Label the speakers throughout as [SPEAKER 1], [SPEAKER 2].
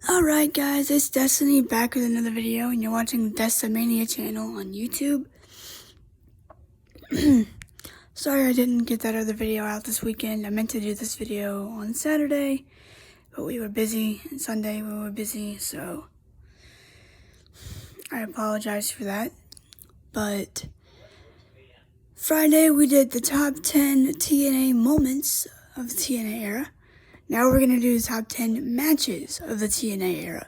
[SPEAKER 1] Alright guys, it's Destiny back with another video, and you're watching the Dessa Mania channel on YouTube. Sorry I didn't get that other video out this weekend. I meant to do this video on Saturday, but we were busy, and Sunday we were busy, so I apologize for that. But Friday we did the top 10 TNA moments of the TNA era. Now we're going to do the top 10 matches of the TNA era.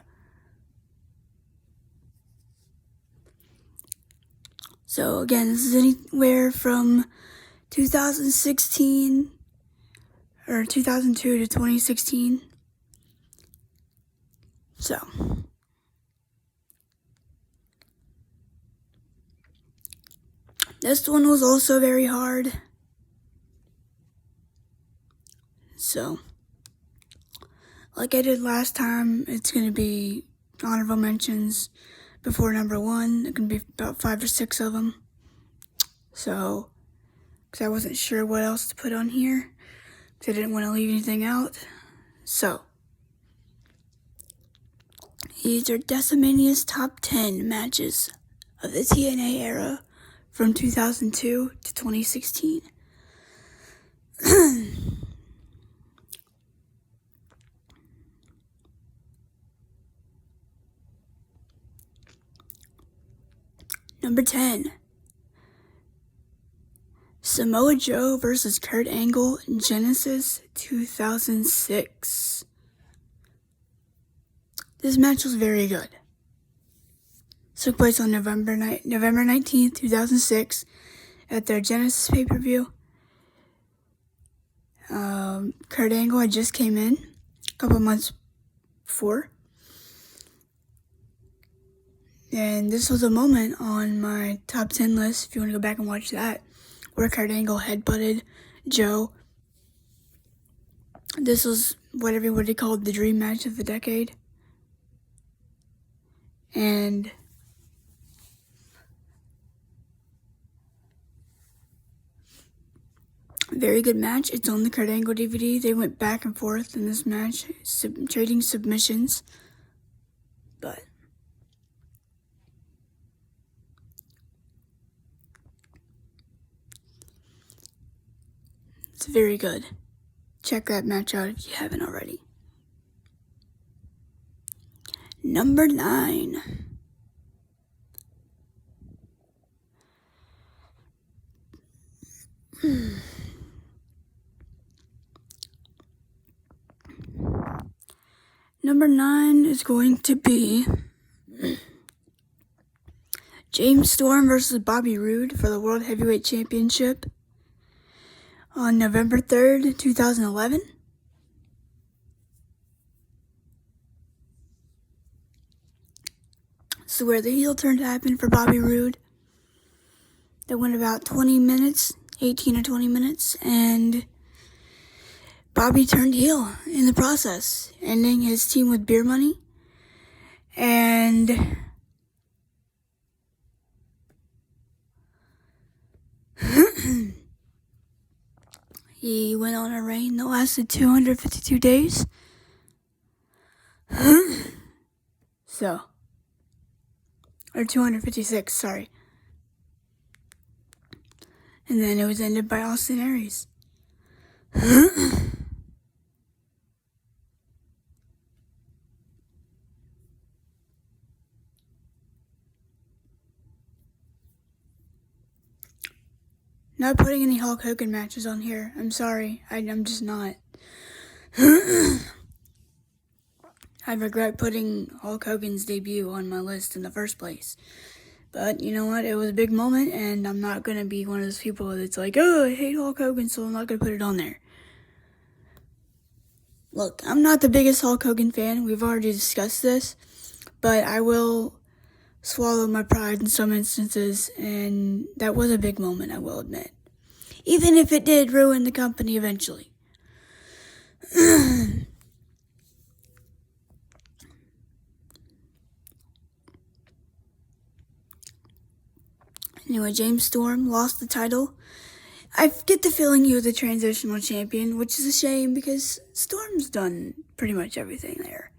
[SPEAKER 1] So again, this is anywhere from 2016 or 2002 to 2016. So this one was also very hard. So like I did last time, it's going to be honorable mentions before number one. It can be about 5 or 6 of them. So, because I wasn't sure what else to put on here, because I didn't want to leave anything out. So, these are Decimania's top 10 matches of the TNA era from 2002 to 2016. Number 10. Samoa Joe versus Kurt Angle, Genesis 2006. This match was very good. Took place on November 19th, 2006 at their Genesis pay-per-view. Kurt Angle had just came in a couple months before. And this was a moment on my top 10 list, if you want to go back and watch that, where Kurt Angle headbutted Joe. This was what everybody called the dream match of the decade. And very good match. It's on the Kurt Angle DVD. They went back and forth in this match, trading submissions. But it's very good. Check that match out if you haven't already. Number 9. Number 9 is going to be James Storm versus Bobby Roode for the World Heavyweight Championship on November 3rd, 2011. This is where the heel turn happened for Bobby Roode. That went about 20 minutes, 18 or 20 minutes, and Bobby turned heel in the process, ending his team with beer money. And he went on a reign that lasted 252 days. Or 256, sorry. And then it was ended by Austin Aries. Not putting any Hulk Hogan matches on here. I'm sorry. I'm just not. I regret putting Hulk Hogan's debut on my list in the first place. But you know what? It was a big moment, and I'm not going to be one of those people that's like, oh, I hate Hulk Hogan, so I'm not going to put it on there. Look, I'm not the biggest Hulk Hogan fan. We've already discussed this. But I will swallow my pride in some instances, and that was a big moment, I will admit. Even if it did ruin the company eventually. Anyway, James Storm lost the title. I get the feeling he was a transitional champion, which is a shame because Storm's done pretty much everything there.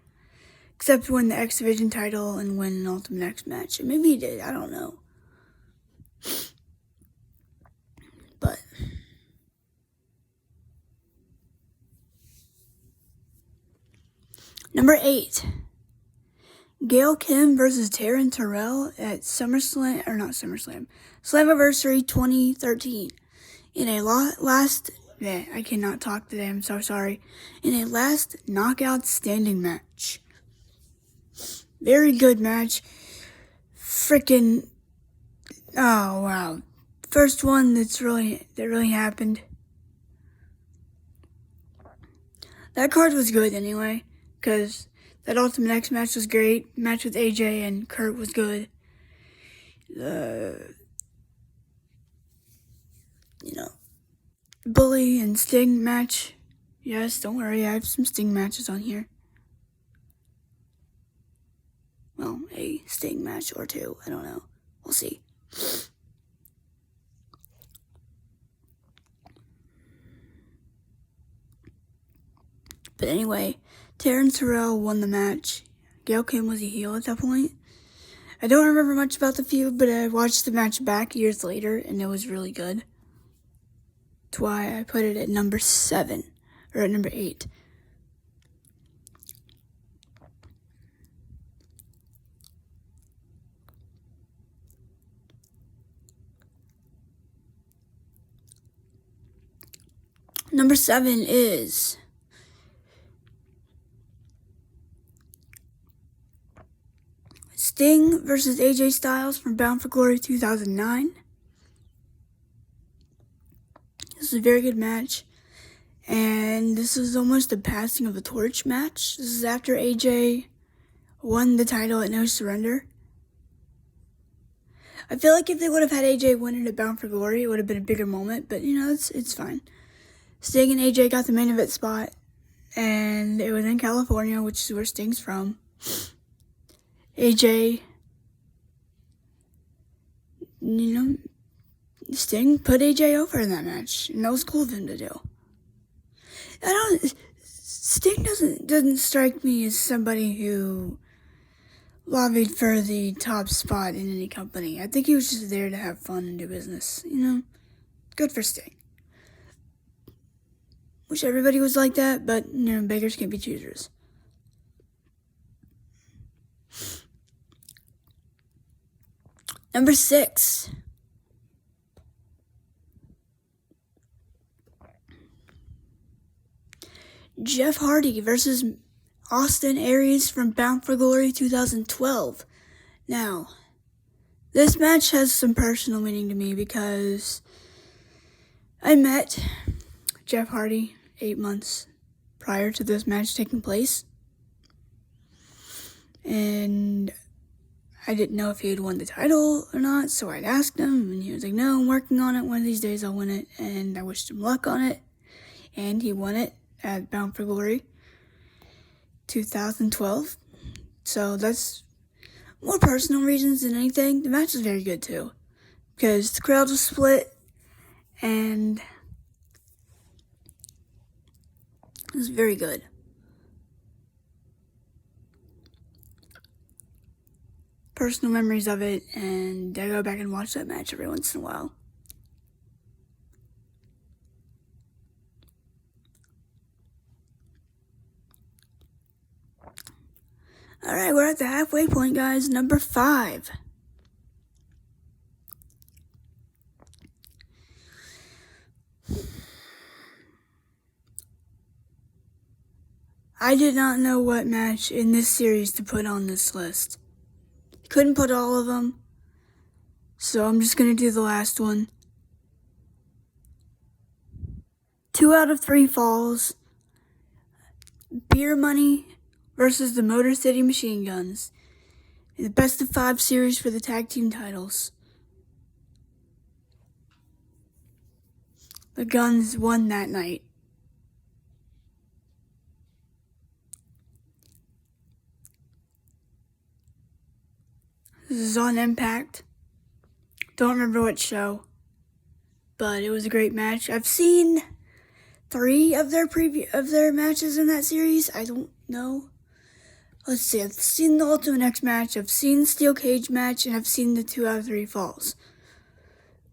[SPEAKER 1] except win the X Division title and win an Ultimate X match. And maybe he did, I don't know. But number 8, Gail Kim versus Taryn Terrell at Slammiversary 2013. In a I cannot talk today, I'm so sorry. In a last knockout standing match. Very good match. Freaking, oh wow. First one that really happened. That card was good anyway, because that Ultimate X match was great. Match with AJ and Kurt was good. Bully and Sting match. Yes, don't worry, I have some Sting matches on here. Well, a Sting match or two, I don't know. We'll see. But anyway, Taryn Terrell won the match. Gail Kim was a heel at that point. I don't remember much about the feud, but I watched the match back years later, and it was really good. That's why I put it at number 7, or at number 8. Number 7 is Sting versus AJ Styles from Bound for Glory 2009. This is a very good match, and this is almost the passing of the torch match. This is after AJ won the title at No Surrender. I feel like if they would have had AJ win it at Bound for Glory, it would have been a bigger moment, but it's fine. Sting and AJ got the main event spot, and it was in California, which is where Sting's from. AJ, Sting put AJ over in that match, and that was cool of him to do. Sting doesn't strike me as somebody who lobbied for the top spot in any company. I think he was just there to have fun and do business, Good for Sting. Wish everybody was like that, but, beggars can't be choosers. Number 6. Jeff Hardy versus Austin Aries from Bound for Glory 2012. Now, this match has some personal meaning to me because I met Jeff Hardy 8 months prior to this match taking place. And I didn't know if he had won the title or not, so I'd asked him, and he was like, no, I'm working on it. One of these days I'll win it, and I wished him luck on it. And he won it at Bound for Glory 2012. So that's more personal reasons than anything. The match was very good, too, because the crowd was split, and it was very good. Personal memories of it, and I go back and watch that match every once in a while. Alright, we're at the halfway point, guys. Number 5. I did not know what match in this series to put on this list. Couldn't put all of them, so I'm just going to do the last one. 2 out of 3 falls. Beer Money versus the Motor City Machine Guns in the best of 5 series for the tag team titles. The Guns won that night. This is on Impact. Don't remember what show, but it was a great match. I've seen 3 of their matches in that series. I don't know. let's see, I've seen the Ultimate X match, I've seen the Steel Cage match, and I've seen the 2 out of 3 falls.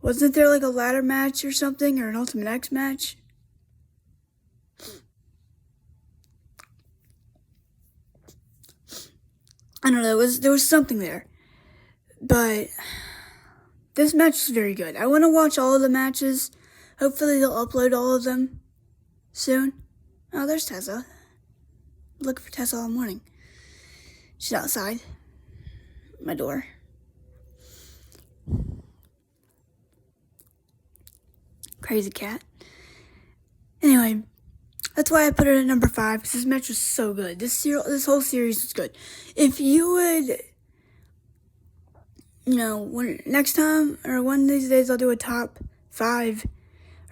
[SPEAKER 1] Wasn't there like a ladder match or something, or an Ultimate X match? I don't know, there was something there. But this match is very good. I want to watch all of the matches. Hopefully they'll upload all of them soon. Oh, there's Tessa. I'm looking for Tessa all morning. She's outside my door. Crazy cat. Anyway, that's why I put it at number 5, because this match was so good. This whole series was good. If you would, next time, or one of these days, I'll do a top 5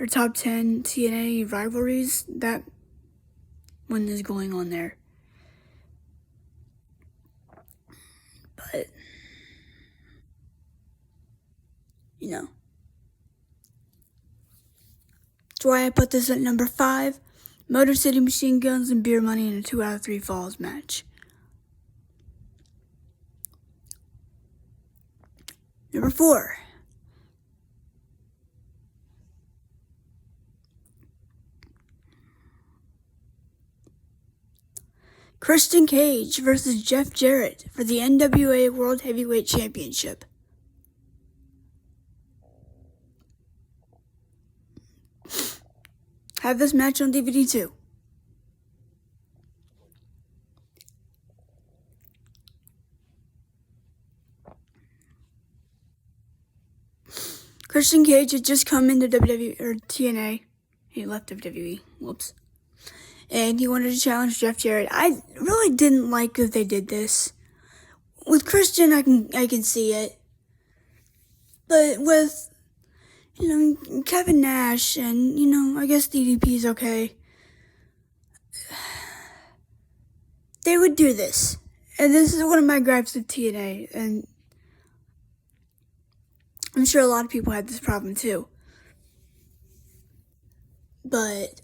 [SPEAKER 1] or top 10 TNA rivalries. That one is going on there. But, that's why I put this at number 5. Motor City Machine Guns and Beer Money in a 2 out of 3 falls match. Number 4. Christian Cage versus Jeff Jarrett for the NWA World Heavyweight Championship. Have this match on DVD too. Christian Cage had just come into WWE or TNA. He left WWE. Whoops. And he wanted to challenge Jeff Jarrett. I really didn't like that they did this. With Christian, I can see it. But with, Kevin Nash and, I guess DDP is okay. They would do this. And this is one of my gripes with TNA. And I'm sure a lot of people had this problem too. But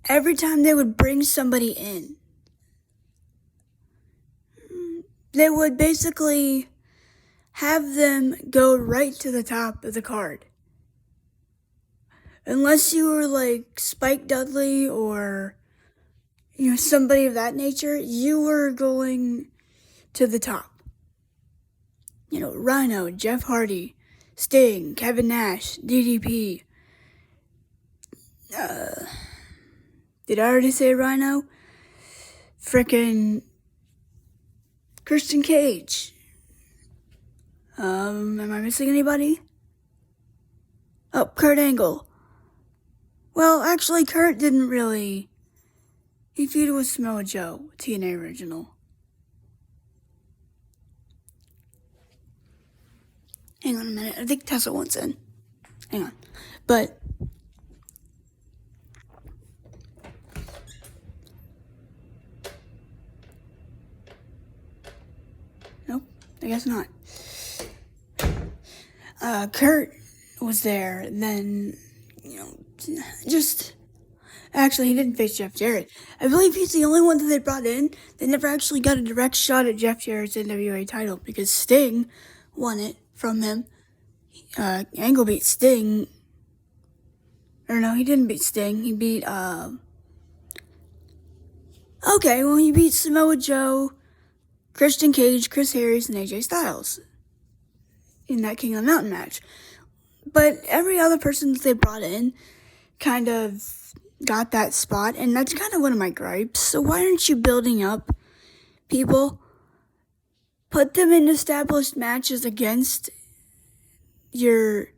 [SPEAKER 1] every time they would bring somebody in, they would basically have them go right to the top of the card. Unless you were like Spike Dudley or, somebody of that nature, you were going to the top. Rhino, Jeff Hardy, Sting, Kevin Nash, DDP. Did I already say Rhino? Frickin' Christian Cage. Am I missing anybody? Oh, Kurt Angle. Well, actually, Kurt didn't really. He feuded with Samoa Joe, TNA original. Hang on a minute. I think Tessa wants in. Hang on. But nope, I guess not. Kurt was there, and then, actually, he didn't face Jeff Jarrett. I believe he's the only one that they brought in. They never actually got a direct shot at Jeff Jarrett's NWA title, because Sting won it from him. Angle beat Sting. Or no, he didn't beat Sting. He beat, he beat Samoa Joe, Christian Cage, Chris Harris, and AJ Styles in that King of the Mountain match. But every other person that they brought in kind of got that spot, and that's kind of one of my gripes. So why aren't you building up people? Put them in established matches against your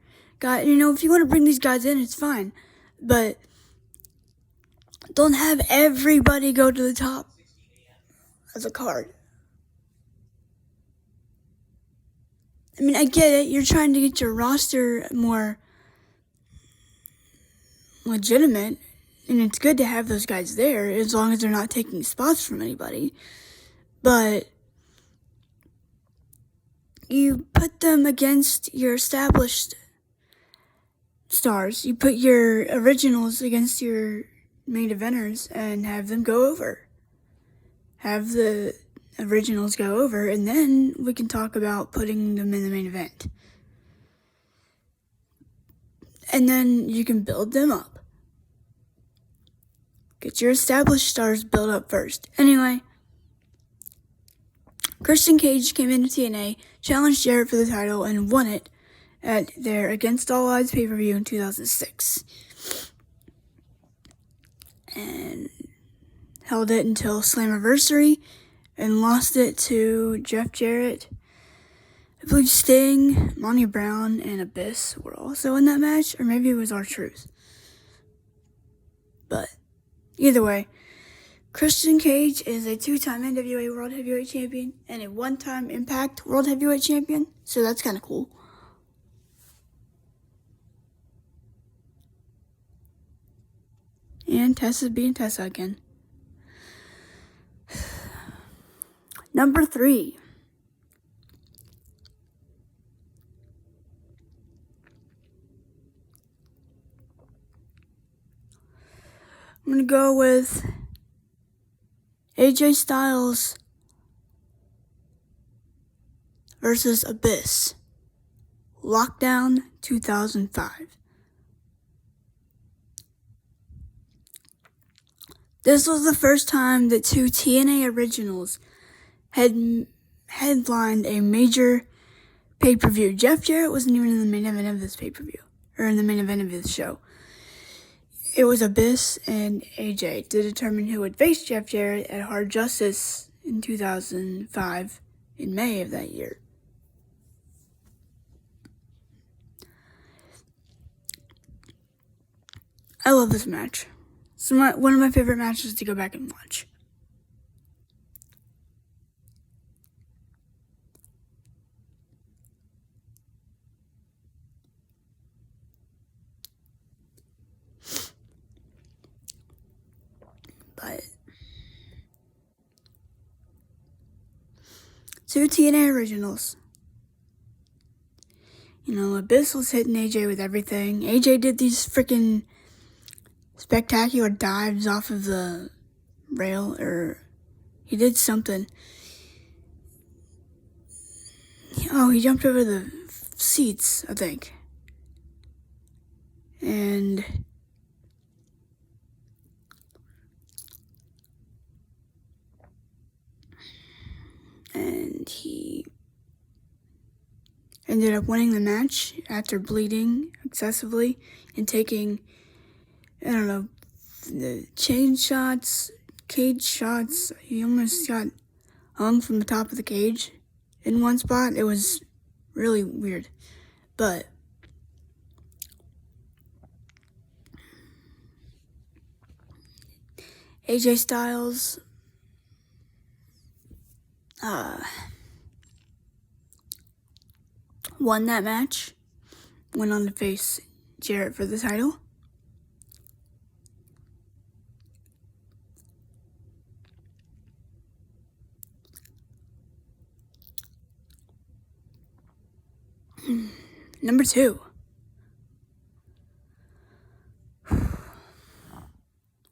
[SPEAKER 1] guy. If you want to bring these guys in, it's fine. But don't have everybody go to the top as a card. I get it. You're trying to get your roster more legitimate, and it's good to have those guys there as long as they're not taking spots from anybody. But you put them against your established stars. You put your originals against your main eventers and have them go over. have the originals go over, and then we can talk about putting them in the main event. And then you can build them up. Get your established stars built up first. Anyway, Christian Cage came into TNA, challenged Jarrett for the title, and won it at their Against All Odds pay-per-view in 2006. And held it until Slammiversary and lost it to Jeff Jarrett. I believe Sting, Mania Brown, and Abyss were also in that match, or maybe it was R-Truth. But either way, Christian Cage is a 2-time NWA World Heavyweight Champion and a 1-time Impact World Heavyweight Champion, so that's kind of cool. And Tessa's being Tessa again. Number 3. I'm going to go with AJ Styles versus Abyss. Lockdown 2005. This was the first time that 2 TNA originals had headlined a major pay-per-view. Jeff Jarrett wasn't even in the main event of this pay-per-view, or in the main event of this show. It was Abyss and AJ to determine who would face Jeff Jarrett at Hard Justice in 2005, in May of that year. I love this match. It's one of my favorite matches to go back and watch. But 2 TNA originals. You know, Abyss was hitting AJ with everything. AJ did these freaking spectacular dives off of the rail, or he did something. Oh, he jumped over the seats, I think. And he ended up winning the match after bleeding excessively and taking, I don't know, the cage shots. He almost got hung from the top of the cage in one spot. It was really weird. But AJ Styles won that match, went on to face Jarrett for the title. Number 2. I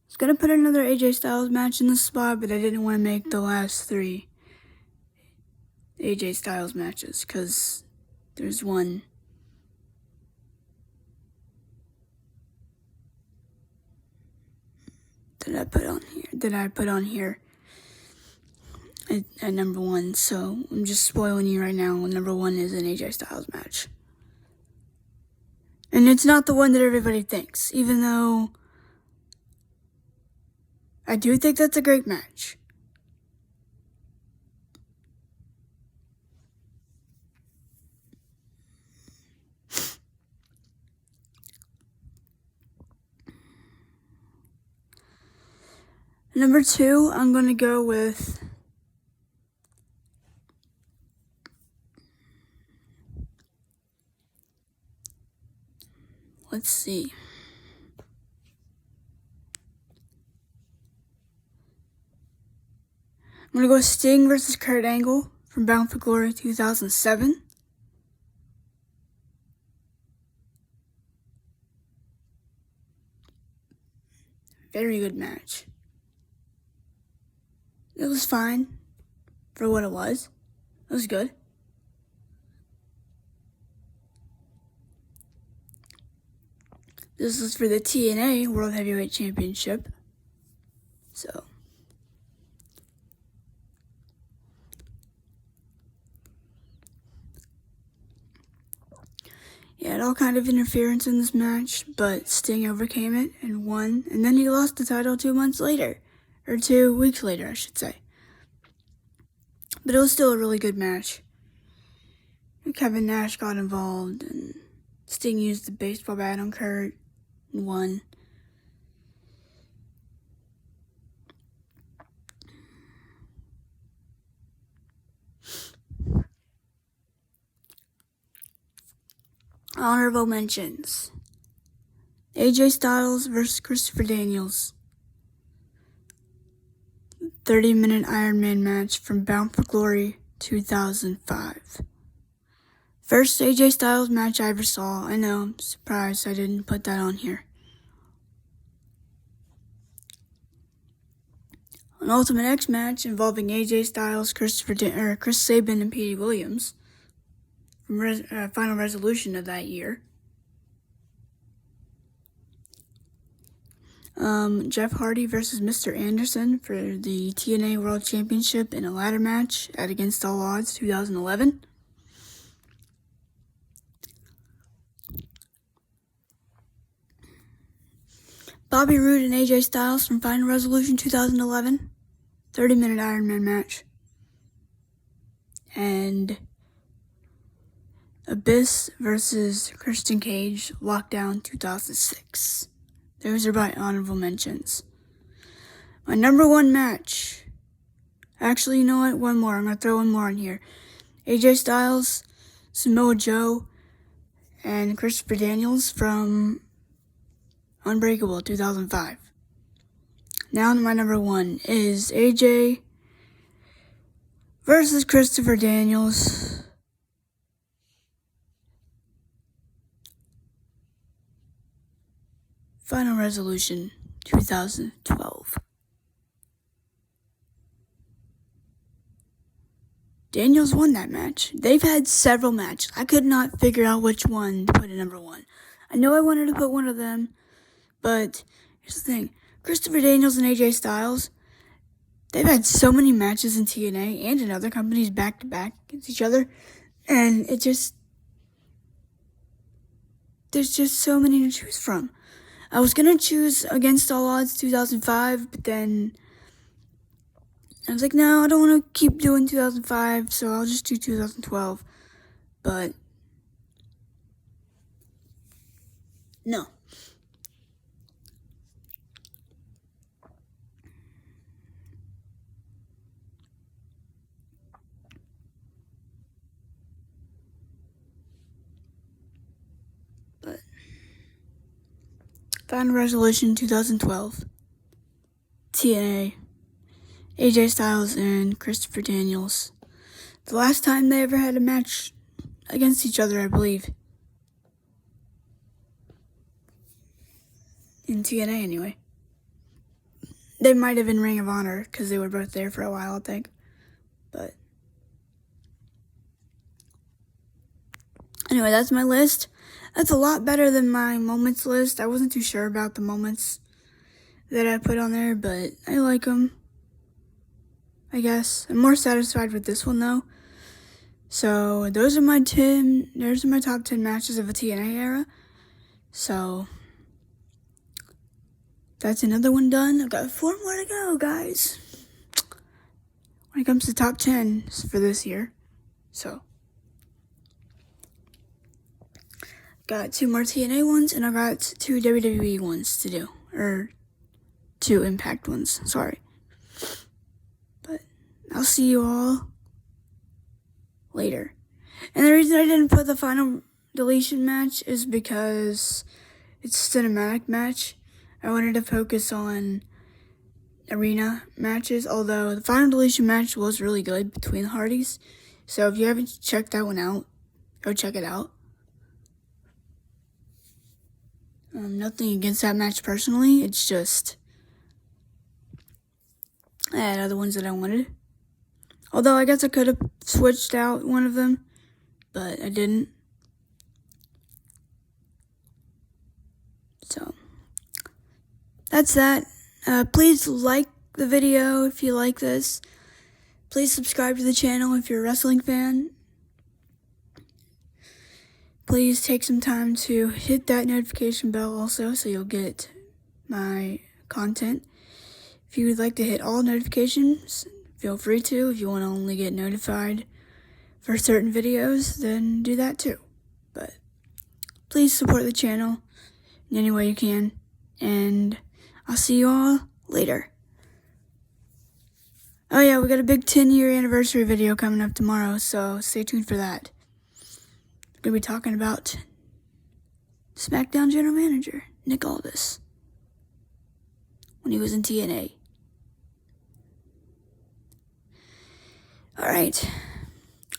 [SPEAKER 1] was going to put another AJ Styles match in this spot, but I didn't want to make the last 3 AJ Styles matches, because there's one that I put on here at number 1, so I'm just spoiling you right now. Number 1 is an AJ Styles match. And it's not the one that everybody thinks, even though I do think that's a great match. Number 2, I'm going to go with let's see. I'm going to go Sting versus Kurt Angle from Bound for Glory 2007. Very good match. It was fine for what it was. It was good. This was for the TNA World Heavyweight Championship. So, he had all kind of interference in this match, but Sting overcame it and won, and then he lost the title 2 months later, or 2 weeks later, I should say. But it was still a really good match. And Kevin Nash got involved, and Sting used the baseball bat on Kurt and won. Honorable mentions: AJ Styles versus Christopher Daniels. 30-minute Iron Man match from Bound for Glory 2005. First AJ Styles match I ever saw. I know, I'm surprised I didn't put that on here. An Ultimate X match involving AJ Styles, Chris Sabin, and Petey Williams from Final Resolution of that year. Jeff Hardy versus Mr. Anderson for the TNA World Championship in a ladder match at Against All Odds 2011. Bobby Roode and AJ Styles from Final Resolution 2011. 30-minute Iron Man match. And Abyss versus Christian Cage, Lockdown 2006. Those are my honorable mentions. My number one match. Actually, you know what? One more. I'm going to throw one more in here. AJ Styles, Samoa Joe, and Christopher Daniels from Unbreakable 2005. Now my number one is AJ versus Christopher Daniels. Final Resolution 2012. Daniels won that match. They've had several matches. I could not figure out which one to put at number one. I know I wanted to put one of them, but here's the thing. Christopher Daniels and AJ Styles, they've had so many matches in TNA and in other companies back to back against each other, and there's just so many to choose from. I was going to choose Against All Odds 2005, but then I was like, no, I don't want to keep doing 2005, so I'll just do 2012. But no. But Final Resolution 2012. TNA. AJ Styles and Christopher Daniels. The last time they ever had a match against each other, I believe. In TNA, anyway. They might have been Ring of Honor, because they were both there for a while, I think. But anyway, that's my list. That's a lot better than my moments list. I wasn't too sure about the moments that I put on there, but I like them. I guess. I'm more satisfied with this one, though. So, those are my top 10 matches of the TNA era. So, that's another one done. I've got 4 more to go, guys. When it comes to top 10 for this year. So, got 2 more TNA ones, and I got 2 WWE ones to do. Or 2 Impact ones, sorry. But I'll see you all later. And the reason I didn't put the final deletion match is because it's a cinematic match. I wanted to focus on arena matches, although the final deletion match was really good between the Hardys. So if you haven't checked that one out, go check it out. Nothing against that match personally. It's just I had other ones that I wanted. Although I guess I could have switched out one of them, but I didn't. So, that's that. Please like the video if you like this. Please subscribe to the channel if you're a wrestling fan. Please take some time to hit that notification bell also so you'll get my content. If you would like to hit all notifications, feel free to. If you want to only get notified for certain videos, then do that too. But please support the channel in any way you can. And I'll see you all later. Oh yeah, we got a big 10-year anniversary video coming up tomorrow, so stay tuned for that. We're going to be talking about SmackDown General Manager, Nick Aldis, when he was in TNA. Alright,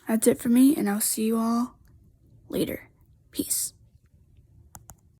[SPEAKER 1] that's it for me, and I'll see you all later. Peace.